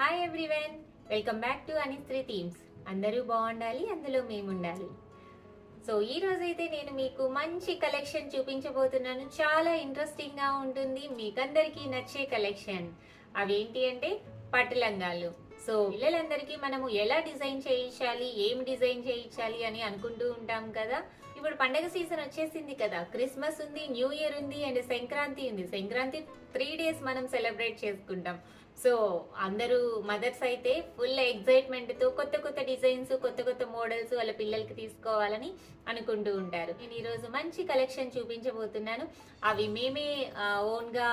Hi everyone, welcome back to అనిస్త్రీ themes. అందరూ బాగుండాలి, అందులో మేము ఉండాలి. సో ఈ రోజైతే నేను మీకు మంచి కలెక్షన్ చూపించబోతున్నాను. చాలా ఇంట్రెస్టింగ్ గా ఉంటుంది, మీకందరికీ నచ్చే కలెక్షన్. అవేంటి అంటే పట్టు లంగాలు. సో పిల్లలందరికీ మనము ఎలా డిజైన్ చేయించాలి, ఏం డిజైన్ చేయించాలి అని అనుకుంటూ ఉంటాం కదా. ఇప్పుడు పండగ సీజన్ వచ్చేసింది కదా, క్రిస్మస్ ఉంది, న్యూ ఇయర్ ఉంది అండ్ సంక్రాంతి ఉంది. సంక్రాంతి 3 days మనం సెలబ్రేట్ చేసుకుంటాం. సో అందరూ మదర్స్ అయితే ఫుల్ ఎక్సైట్మెంట్ తో కొత్త కొత్త డిజైన్స్, కొత్త కొత్త మోడల్స్ వాళ్ళ పిల్లలకి తీసుకోవాలని అనుకుంటూ ఉంటారు. నేను ఈరోజు మంచి కలెక్షన్ చూపించబోతున్నాను. అవి మేమే ఓన్ గా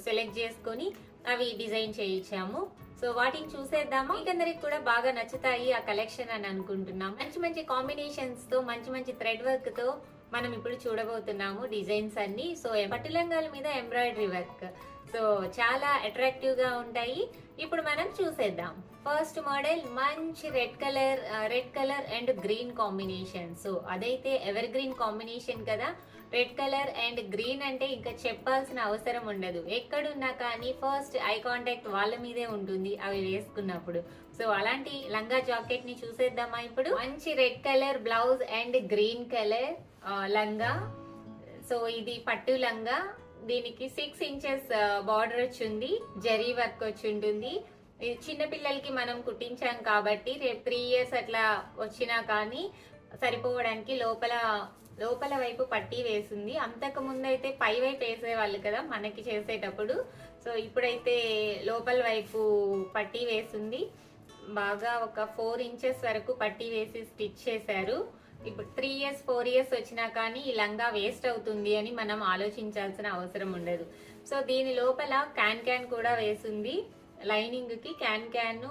సెలెక్ట్ చేసుకొని అవి డిజైన్ చేయించాము. సో వాటిని చూసేద్దాము. మీకందరికి కూడా బాగా నచ్చుతాయి ఆ కలెక్షన్ అని అనుకుంటున్నాం. మంచి మంచి కాంబినేషన్స్ తో, మంచి మంచి థ్రెడ్ వర్క్ తో మనం ఇప్పుడు చూడబోతున్నాము డిజైన్స్ అన్ని. సో పట్టు లంగాల మీద ఎంబ్రాయిడరీ వర్క్, సో చాలా అట్రాక్టివ్ గా ఉంటాయి. ఇప్పుడు మనం చూసేద్దాం. ఫస్ట్ మోడల్ మంచి red colour and green combination. So అదైతే ఎవర్ గ్రీన్ కాంబినేషన్ కదా. రెడ్ కలర్ అండ్ గ్రీన్ అంటే ఇంకా చెప్పాల్సిన అవసరం ఉండదు. ఎక్కడున్నా కానీ ఫస్ట్ ఐ కాంటాక్ట్ వాళ్ళ మీదే ఉంటుంది అవి వేసుకున్నప్పుడు. సో అలాంటి లంగా జాకెట్ ని చూసేద్దామా ఇప్పుడు. మంచి red colour blouse and green colour లంగా. సో ఇది పట్టు లంగా. దీనికి 6 inches బార్డర్ వచ్చింది, జరీ వర్క్ వచ్చి ఉంటుంది. చిన్న పిల్లలకి మనం కుట్టించాం కాబట్టి రేపు 3 years అట్లా వచ్చినా కానీ సరిపోవడానికి లోపల వైపు పట్టీ వేసింది. అంతకు ముందు అయితే పై వైపు వేసేవాళ్ళు కదా మనకి చేసేటప్పుడు. సో ఇప్పుడైతే లోపల వైపు పట్టీ వేసింది. బాగా ఒక 4 inches వరకు పట్టీ వేసి స్టిచ్ చేశారు. ఇప్పుడు 3 years 4 years వచ్చినా కానీ ఈ లంగా వేస్ట్ అవుతుంది అని మనం ఆలోచించాల్సిన అవసరం ఉండదు. సో దీని లోపల క్యాన్ కూడా వేసింది. లైనింగ్ కి క్యాన్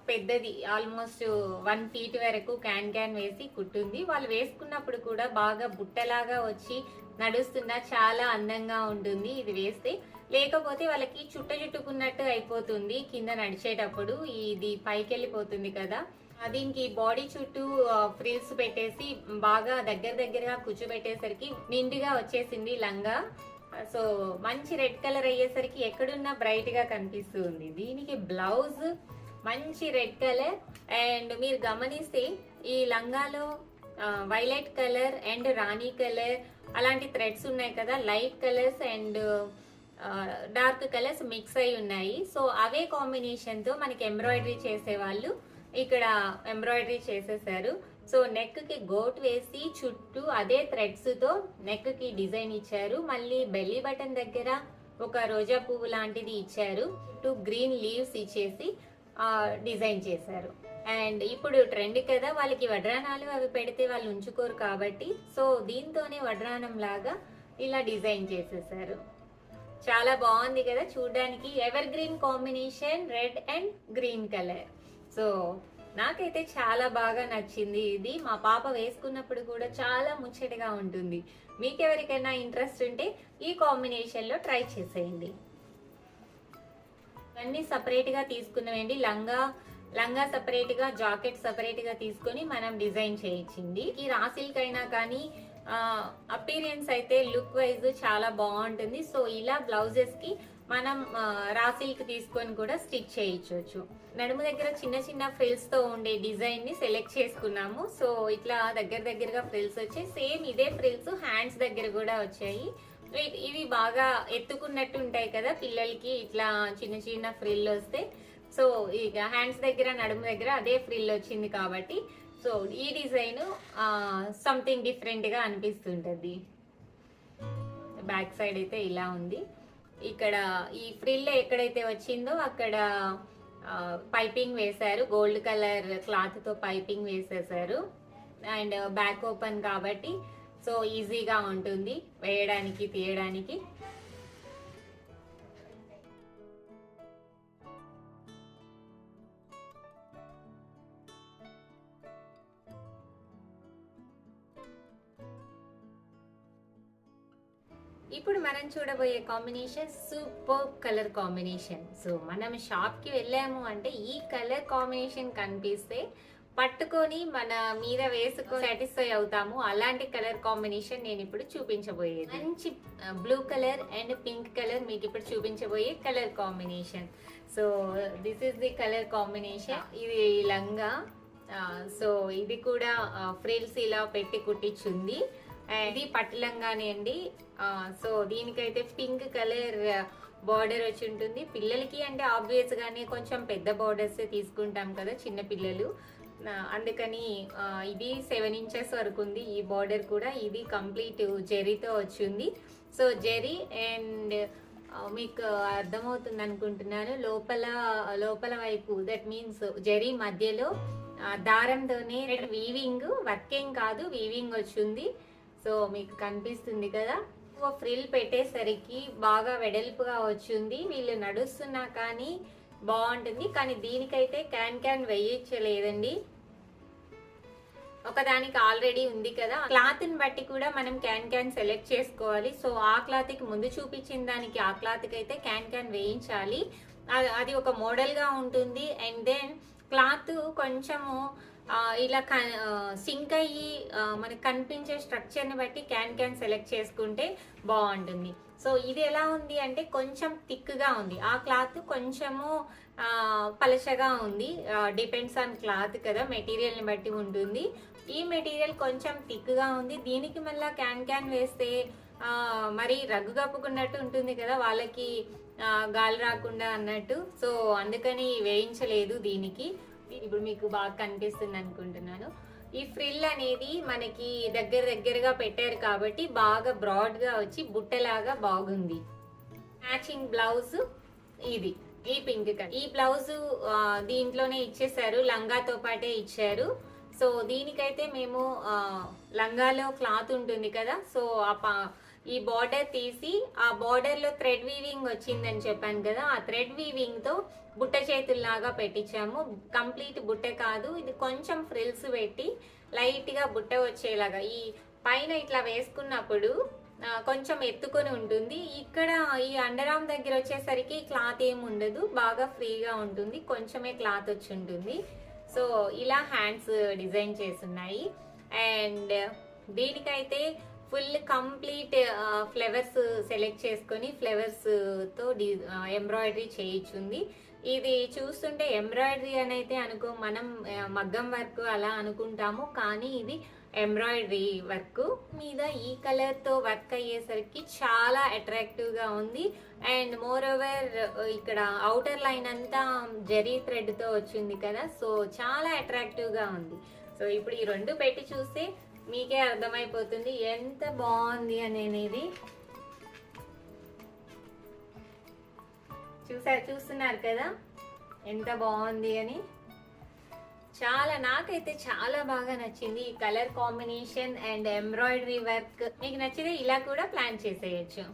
పెద్దది, ఆల్మోస్ట్ 1 feet వరకు క్యాన్ వేసి కుట్టుంది. వాళ్ళు వేసుకున్నప్పుడు కూడా బాగా బుట్టలాగా వచ్చి నడుస్తున్నా చాలా అందంగా ఉంటుంది ఇది వేస్తే. లేకపోతే వాళ్ళకి చుట్టుకున్నట్టు అయిపోతుంది కింద నడిచేటప్పుడు, ఇది పైకి వెళ్ళిపోతుంది కదా. దీనికి బాడీ చుట్టూ ఫ్రిల్స్ పెట్టేసి బాగా దగ్గరగా కూర్చోబెట్టేసరికి నిండుగా వచ్చేసింది లంగా. సో మంచి రెడ్ కలర్ అయ్యేసరికి ఎక్కడున్నా బ్రైట్ గా కనిపిస్తుంది. దీనికి బ్లౌజ్ మంచి రెడ్ కలర్ అండ్ మీరు గమనిస్తే ఈ లంగాలో వైలెట్ కలర్ అండ్ రాణి కలర్ అలాంటి థ్రెడ్స్ ఉన్నాయి కదా. Light colours and dark colours mix అయి ఉన్నాయి. సో అవే కాంబినేషన్ తో మనకి ఎంబ్రాయిడరీ చేసే వాళ్ళు ఇక్కడ ఎంబ్రాయిడరీ చేసేసారు. సో నెక్ కి గోట్ వేసి చుట్టూ అదే థ్రెడ్స్ తో నెక్ కి డిజైన్ ఇచ్చారు. మళ్ళీ బెల్లీ బటన్ దగ్గర ఒక రోజా పువ్వు లాంటిది ఇచ్చారు. 2 green leaves ఇచ్చేసి డిజైన్ చేశారు. అండ్ ఇప్పుడు ట్రెండ్ కదా, వాళ్ళకి వడ్రానాలు అవి పెడితే వాళ్ళు ఉంచుకోరు కాబట్టి సో దీంతోనే వడ్రానం లాగా ఇలా డిజైన్ చేసేసారు. చాలా బాగుంది కదా చూడడానికి. Ever green combination, red and green colour. So నాకైతే చాలా బాగా నచ్చింది ఇది. మా పాప వేసుకున్నప్పుడు కూడా చాలా ముచ్చటగా ఉంటుంది. మీకెవరికైనా ఇంట్రెస్ట్ ఉంటే ఈ కాంబినేషన్ లో ట్రై చేసేయండి. అన్ని సపరేట్ గా తీసుకున్నామండి. లంగా సపరేట్ గా, జాకెట్ సపరేట్ గా తీసుకొని మనం డిజైన్ చేయించింది. ఈ రాసిల్క్ అయినా కానీ అపీరియన్స్ అయితే లుక్ వైజ్ చాలా బాగుంటుంది. సో ఇలా బ్లౌజెస్ కి మనం రాసిల్క్ తీసుకొని కూడా స్టిచ్ చేయించవచ్చు. నడుము దగ్గర చిన్న ఫ్రిల్స్ తో ఉండే డిజైన్ ని సెలెక్ట్ చేసుకున్నాము. సో ఇట్లా దగ్గరగా ఫ్రిల్స్ వచ్చాయి. సేమ్ ఇదే ఫ్రిల్స్ హ్యాండ్స్ దగ్గర కూడా వచ్చాయి. ఇవి బాగా ఎత్తుకున్నట్టు ఉంటాయి కదా పిల్లలకి, ఇట్లా చిన్న ఫ్రిల్ వస్తే. సో ఇక హ్యాండ్స్ దగ్గర, నడుము దగ్గర అదే ఫ్రిల్ వచ్చింది కాబట్టి సో ఈ డిజైన్ సంథింగ్ డిఫరెంట్ గా అనిపిస్తుంటది. బ్యాక్ సైడ్ అయితే ఇలా ఉంది. ఇక్కడ ఈ ఫ్రిల్ ఎక్కడైతే వచ్చిందో అక్కడ పైపింగ్ వేశారు. గోల్డ్ కలర్ క్లాత్ తో పైపింగ్ వేసేసారు. అండ్ బ్యాక్ ఓపెన్ కాబట్టి సో ఈజీగా ఉంటుంది వేయడానికి, తీయడానికి. ఇప్పుడు మనం చూడబోయే combination super colour combination. So మనం షాప్ కి వెళ్ళాము అంటే ఈ కలర్ కాంబినేషన్ కనిపిస్తే పట్టుకొని మన మీద వేసుకొని సాటిస్ఫై అవుతాము. అలాంటి కలర్ కాంబినేషన్ నేను ఇప్పుడు చూపించబోయేది. మంచి blue colour and pink colour మీకు ఇప్పుడు చూపించబోయే colour combination. So this is the colour combination. ఇది లంగా. సో ఇది కూడా ఫ్రిల్స్ ఇలా పెట్టి కుట్టించుంది. ఇది పట్టు లంగానే అండి. సో దీనికైతే పింక్ కలర్ బార్డర్ వచ్చి ఉంటుంది. పిల్లలకి అంటే ఆబ్వియస్ గానే కొంచెం పెద్ద బార్డర్స్ తీసుకుంటాం కదా చిన్న పిల్లలు, అందుకని ఇది 7 ఇంచెస్ వరకు ఉంది ఈ బార్డర్ కూడా. ఇది కంప్లీట్ జెరీతో వచ్చింది. సో జెరీ అండ్ మీకు అర్థమవుతుంది అనుకుంటున్నాను, లోపల వైపు దట్ మీన్స్ జెరీ మధ్యలో దారంతోనే వీవింగ్, వర్కేం కాదు వీవింగ్ వచ్చింది. సో మీకు కనిపిస్తుంది కదా. ఫ్రిల్ పెట్టేసరికి బాగా వెడల్పుగా వచ్చింది. వీళ్ళు నడుస్తున్నా కానీ బాగుంటుంది. కానీ దీనికైతే క్యాన్ వేయించలేదండి, ఒకదానికి ఆల్రెడీ ఉంది కదా. క్లాత్ ని బట్టి కూడా మనం క్యాన్ సెలెక్ట్ చేసుకోవాలి. సో ఆ క్లాత్ కి ముందు చూపించిన దానికి ఆ క్లాత్ కి అయితే క్యాన్ వేయించాలి. అది ఒక మోడల్ గా ఉంటుంది. అండ్ దెన్ క్లాత్ కొంచెము ఇలా సింక్ అయ్యి మనకు కనిపించే స్ట్రక్చర్ని బట్టి క్యాన్ సెలెక్ట్ చేసుకుంటే బాగుంటుంది. సో ఇది ఎలా ఉంది అంటే కొంచెం థిక్గా ఉంది, ఆ క్లాత్ కొంచెము పలచగా ఉంది. డిపెండ్స్ ఆన్ క్లాత్ కదా, మెటీరియల్ని బట్టి ఉంటుంది. ఈ మెటీరియల్ కొంచెం థిక్గా ఉంది. దీనికి మళ్ళీ క్యాన్ వేస్తే మరి రగ్గు కప్పుకున్నట్టు ఉంటుంది కదా వాళ్ళకి, గాలి రాకుండా అన్నట్టు. సో అందుకని వేయించలేదు దీనికి. ఇప్పుడు మీకు బాగా కనిపిస్తుంది అనుకుంటున్నాను. ఈ ఫ్రిల్ అనేది మనకి దగ్గరగా పెట్టారు కాబట్టి బాగా బ్రాడ్ గా వచ్చి బుట్టలాగా బాగుంది. మ్యాచింగ్ బ్లౌజ్ ఇది, ఈ పింక్ కలర్. ఈ బ్లౌజ్ దీంట్లోనే ఇచ్చేసారు, లంగాతో పాటే ఇచ్చారు. సో దీనికైతే మేము లంగాలో క్లాత్ ఉంటుంది కదా, సో ఈ బార్డర్ తీసి ఆ బార్డర్ లో థ్రెడ్ వీవింగ్ వచ్చిందని చెప్పాను కదా, ఆ థ్రెడ్ వీవింగ్ తో బుట్ట చేతుల్లాగా పెట్టించాము. కంప్లీట్ బుట్ట కాదు, ఇది కొంచెం ఫ్రిల్స్ పెట్టి లైట్ గా బుట్ట వచ్చేలాగా. ఈ పైన ఇట్లా వేసుకున్నప్పుడు కొంచెం ఎత్తుకొని ఉంటుంది. ఇక్కడ ఈ అండర్ ఆర్మ్ దగ్గర వచ్చేసరికి క్లాత్ ఏమి ఉండదు, బాగా ఫ్రీగా ఉంటుంది, కొంచెమే క్లాత్ వచ్చి ఉంటుంది. సో ఇలా హ్యాండ్స్ డిజైన్ చేస్తున్నాయి. అండ్ దీనికైతే ఫుల్ కంప్లీట్ ఫ్లవర్స్ సెలెక్ట్ చేసుకొని ఫ్లవర్స్ తో ఎంబ్రాయిడరీ చేయించుంది. ఇది చూస్తుంటే ఎంబ్రాయిడరీ అని అయితే అనుకో, మనం మగ్గం వర్క్ అలా అనుకుంటాము, కానీ ఇది ఎంబ్రాయిడరీ వర్క్ మీద ఈ కలర్ తో వర్క్ అయ్యేసరికి చాలా అట్రాక్టివ్ గా ఉంది. అండ్ మోర్ ఓవర్ ఇక్కడ అవుటర్ లైన్ అంతా జరీ థ్రెడ్ తో వచ్చింది కదా, సో చాలా అట్రాక్టివ్ గా ఉంది. సో ఇప్పుడు ఈ రెండు పెట్టి చూస్తే మీకే అర్థమైపోతుంది ఎంత బాగుంది అనేది. చూస్తున్నారు కదా ఎంత బాగుంది అని. నాకైతే చాలా బాగా నచ్చింది ఈ colour combination and embroidery work. మీకు నచ్చితే ఇలా కూడా ప్లాన్ చేసేయచ్చు.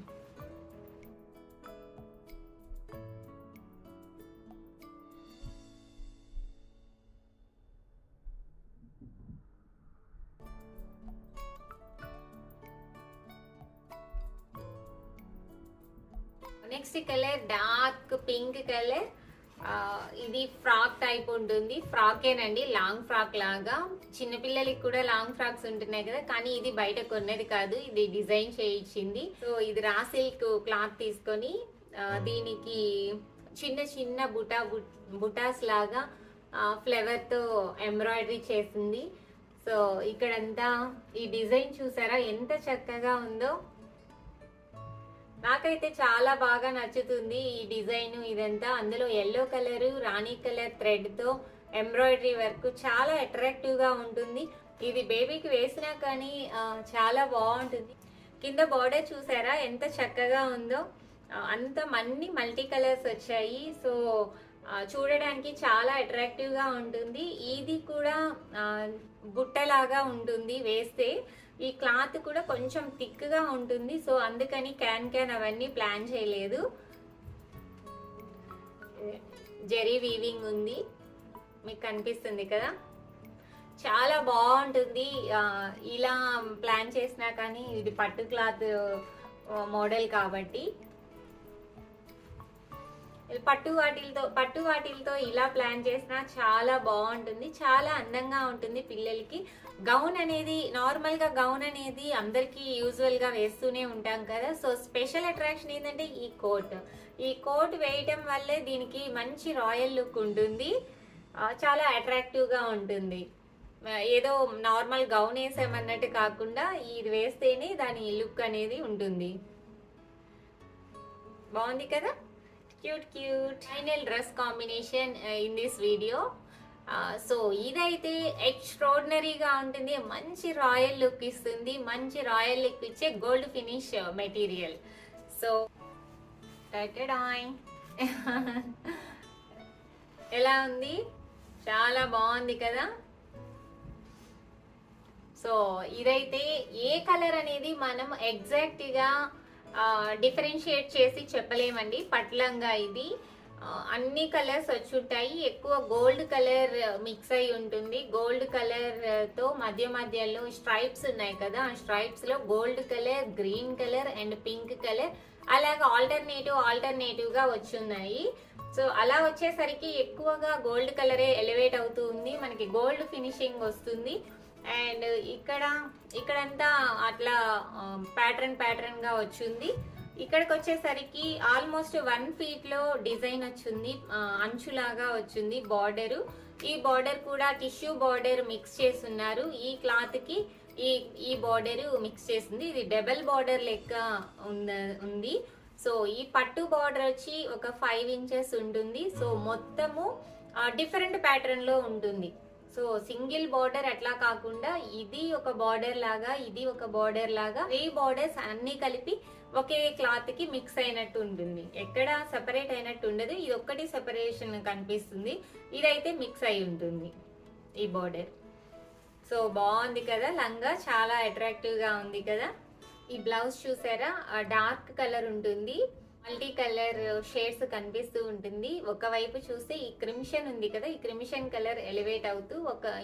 Next colour dark pink colour. ఇది ఫ్రాక్ టైప్ ఉంటుంది, ఫ్రాకేనండి, లాంగ్ ఫ్రాక్ లాగా. చిన్నపిల్లలకి కూడా లాంగ్ ఫ్రాక్స్ ఉంటున్నాయి కదా, కానీ ఇది బయట కొన్నది కాదు, ఇది డిజైన్ చేయించింది. సో ఇది రా సిల్క్ క్లాత్ తీసుకొని దీనికి చిన్న బుటాస్ లాగా ఫ్లవర్ తో ఎంబ్రాయిడరీ చేసింది. సో ఇక్కడంతా ఈ డిజైన్ చూసారా ఎంత చక్కగా ఉందో. నాకైతే చాలా బాగా నచ్చుతుంది ఈ డిజైన్ ఇదంతా. అందులో ఎల్లో కలర్ రాణి కలర్ థ్రెడ్ తో ఎంబ్రాయిడరీ వర్క్ చాలా అట్రాక్టివ్ గా ఉంటుంది. ఇది బేబీకి వేసినా కానీ చాలా బాగుంటుంది. కింద బార్డర్ చూసారా ఎంత చక్కగా ఉందో, అంత అన్ని మల్టీ కలర్స్ వచ్చాయి. సో చూడడానికి చాలా అట్రాక్టివ్ గా ఉంటుంది. ఇది కూడా బుట్టలాగా ఉంటుంది వేస్తే. ఈ క్లాత్ కూడా కొంచెం థిక్ గా ఉంటుంది, సో అందుకని క్యాన్ అవన్నీ ప్లాన్ చేయలేదు. జెరీ వీవింగ్ ఉంది, మీకు కనిపిస్తుంది కదా, చాలా బాగుంటుంది. ఇలా ప్లాన్ చేసినా కానీ ఇది పట్టు క్లాత్ మోడల్ కాబట్టి పట్టు వాటిలతో ఇలా ప్లాన్ చేసినా చాలా బాగుంటుంది, చాలా అందంగా ఉంటుంది పిల్లలకి. గౌన్ అనేది నార్మల్గా గౌన్ అనేది అందరికీ యూజువల్గా వేస్తూనే ఉంటాం కదా. సో స్పెషల్ అట్రాక్షన్ ఏంటంటే ఈ కోట్ వేయటం వల్లే దీనికి మంచి రాయల్ లుక్ ఉంటుంది, చాలా అట్రాక్టివ్గా ఉంటుంది. ఏదో నార్మల్ గౌన్ వేసామన్నట్టు కాకుండా ఇది వేస్తేనే దాని లుక్ అనేది ఉంటుంది. బాగుంది కదా, cute final dress combination in this video. So ఇదైతే ఎక్స్ట్రాడినరీగా ఉంటుంది, మంచి రాయల్ లుక్ ఇస్తుంది, మంచి రాయల్ లుక్ ఇచ్చే గోల్డ్ ఫినిష్ మెటీరియల్. సో ఎలా ఉంది, చాలా బాగుంది కదా. సో ఇదైతే ఏ కలర్ అనేది మనం ఎగ్జాక్ట్గా డిఫరెన్షియేట్ చేసి చెప్పలేమండి. పట్లంగా ఇది అన్ని కలర్స్ వచ్చి ఉంటాయి, ఎక్కువ గోల్డ్ కలర్ మిక్స్ అయి ఉంటుంది. గోల్డ్ కలర్ తో మధ్యలో స్ట్రైప్స్ ఉన్నాయి కదా, ఆ స్ట్రైప్స్ లో gold colour, green colour and pink colour అలాగా ఆల్టర్నేటివ్ గా వచ్చున్నాయి. సో అలా వచ్చేసరికి ఎక్కువగా గోల్డ్ కలరే ఎలివేట్ అవుతూ ఉంది, మనకి గోల్డ్ ఫినిషింగ్ వస్తుంది. అండ్ ఇక్కడంతా అట్లా ప్యాటర్న్ గా వచ్చింది. ఇక్కడికి వచ్చేసరికి ఆల్మోస్ట్ 1 feet లో డిజైన్ వచ్చింది, అంచులాగా వచ్చింది బార్డర్. ఈ బార్డర్ కూడా టిష్యూ బార్డర్ మిక్స్ చేస్తున్నారు, ఈ క్లాత్ కి ఈ బార్డర్ మిక్స్ చేసింది. ఇది డబల్ బార్డర్ లెక్క ఉంది. సో ఈ పట్టు బార్డర్ వచ్చి ఒక 5 inches ఉంటుంది. సో మొత్తము డిఫరెంట్ ప్యాటర్న్ లో ఉంటుంది. సో సింగిల్ బార్డర్ అట్లా కాకుండా ఇది ఒక బార్డర్ లాగా, ఇది ఒక బార్డర్ లాగా, 3 borders అన్ని కలిపి ఒకే క్లాత్ కి మిక్స్ అయినట్టు ఉంటుంది, ఎక్కడ సెపరేట్ అయినట్టు ఉండదు. ఇది ఒక్కటి సెపరేషన్ కనిపిస్తుంది, ఇదైతే మిక్స్ అయి ఉంటుంది ఈ బార్డర్. సో బాగుంది కదా, లంగా చాలా అట్రాక్టివ్ గా ఉంది కదా. ఈ బ్లౌజ్ చూసారా, డార్క్ కలర్ ఉంటుంది, మల్టీ కలర్ షేడ్స్ కనిపిస్తూ ఉంటుంది. ఒకవైపు చూస్తే ఈ క్రిమిషన్ ఉంది కదా, ఈ క్రిమిషన్ కలర్ ఎలివేట్ అవుతూ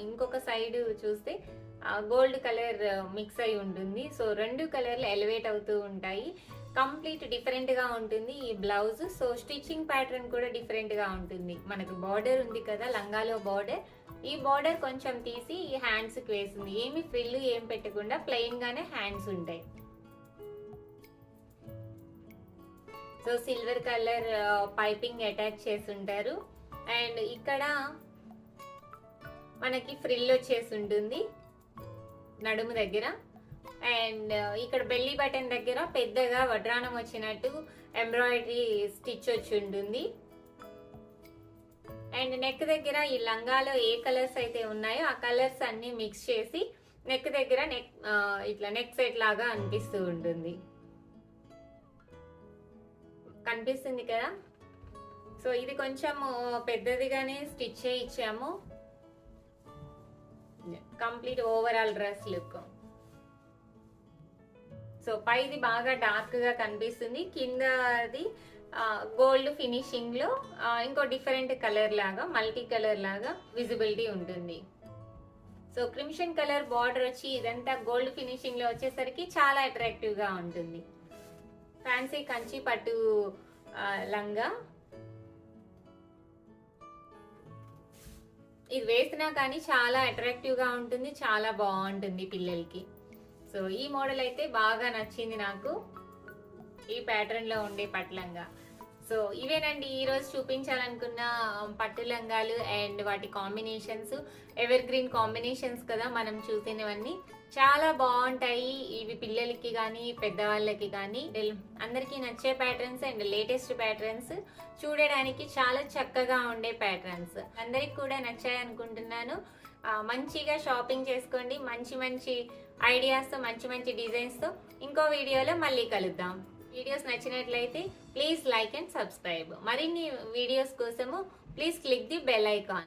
ఇంకొక సైడ్ చూస్తే గోల్డ్ కలర్ మిక్స్ అయి ఉంటుంది. సో 2 కలర్లు ఎలివేట్ అవుతూ ఉంటాయి, కంప్లీట్ డిఫరెంట్ గా ఉంటుంది ఈ బ్లౌజ్. సో స్టిచ్చింగ్ ప్యాటర్న్ కూడా డిఫరెంట్ గా ఉంటుంది. మనకు బార్డర్ ఉంది కదా లంగాలో బార్డర్, ఈ బార్డర్ కొంచెం తీసి ఈ హ్యాండ్స్ కి వేసింది, ఏమి ఫ్రిల్ ఏం పెట్టకుండా ప్లెయిన్ గానే హ్యాండ్స్ ఉంటాయి. So silver colour piping attach చేసి ఉంటారు. అండ్ ఇక్కడ మనకి ఫ్రిల్ వచ్చేసి ఉంటుంది నడుము దగ్గర. అండ్ ఇక్కడ బెల్లీ బటన్ దగ్గర పెద్దగా వడ్రానం వచ్చినట్టు ఎంబ్రాయిడరీ స్టిచ్ వచ్చి ఉంటుంది. అండ్ నెక్ దగ్గర ఈ లంగాలో ఏ కలర్స్ అయితే ఉన్నాయో ఆ కలర్స్ అన్ని మిక్స్ చేసి నెక్ దగ్గర ఇట్లా నెక్ సెట్ లాగా అనిపిస్తూ ఉంటుంది, కనిపిస్తుంది కదా. సో ఇది కొంచెం పెద్దదిగానే స్టిచ్ ఇచ్చాము, complete overall dress look. So పైది బాగా డార్క్ గా కనిపిస్తుంది, కింద అది గోల్డ్ ఫినిషింగ్ లో ఇంకో డిఫరెంట్ కలర్ లాగా, మల్టీ కలర్ లాగా విజిబిలిటీ ఉంటుంది. సో క్రిమిషన్ కలర్ బార్డర్ వచ్చి ఇదంతా గోల్డ్ ఫినిషింగ్ లో వచ్చేసరికి చాలా అట్రాక్టివ్ గా ఉంటుంది. ఫ్యాన్సీ కంచి పట్టు లంగా, ఇది వేసినా కానీ చాలా అట్రాక్టివ్ గా ఉంటుంది, చాలా బాగుంటుంది పిల్లలకి. సో ఈ మోడల్ అయితే బాగా నచ్చింది నాకు, ఈ ప్యాటర్న్ లో ఉండే పట్టు లంగా. సో ఇవేనండి ఈరోజు చూపించాలనుకున్న పట్టు లంగాలు అండ్ వాటి కాంబినేషన్స్. ఎవర్ గ్రీన్ కాంబినేషన్స్ కదా మనం చూసినవన్నీ, చాలా బాగుంటాయి ఇవి పిల్లలకి కానీ పెద్దవాళ్ళకి కానీ అందరికీ నచ్చే ప్యాటర్న్స్ అండ్ లేటెస్ట్ ప్యాటర్న్స్, చూడడానికి చాలా చక్కగా ఉండే ప్యాటర్న్స్, అందరికి కూడా నచ్చాయి అనుకుంటున్నాను. మంచిగా షాపింగ్ చేసుకోండి, మంచి మంచి ఐడియాస్తో, మంచి మంచి డిజైన్స్తో. ఇంకో వీడియోలో మళ్ళీ కలుద్దాం. వీడియోస్ నచ్చినట్లయితే ప్లీజ్ లైక్ అండ్ సబ్స్క్రైబ్. మరిన్ని వీడియోస్ కోసము please click the bell icon.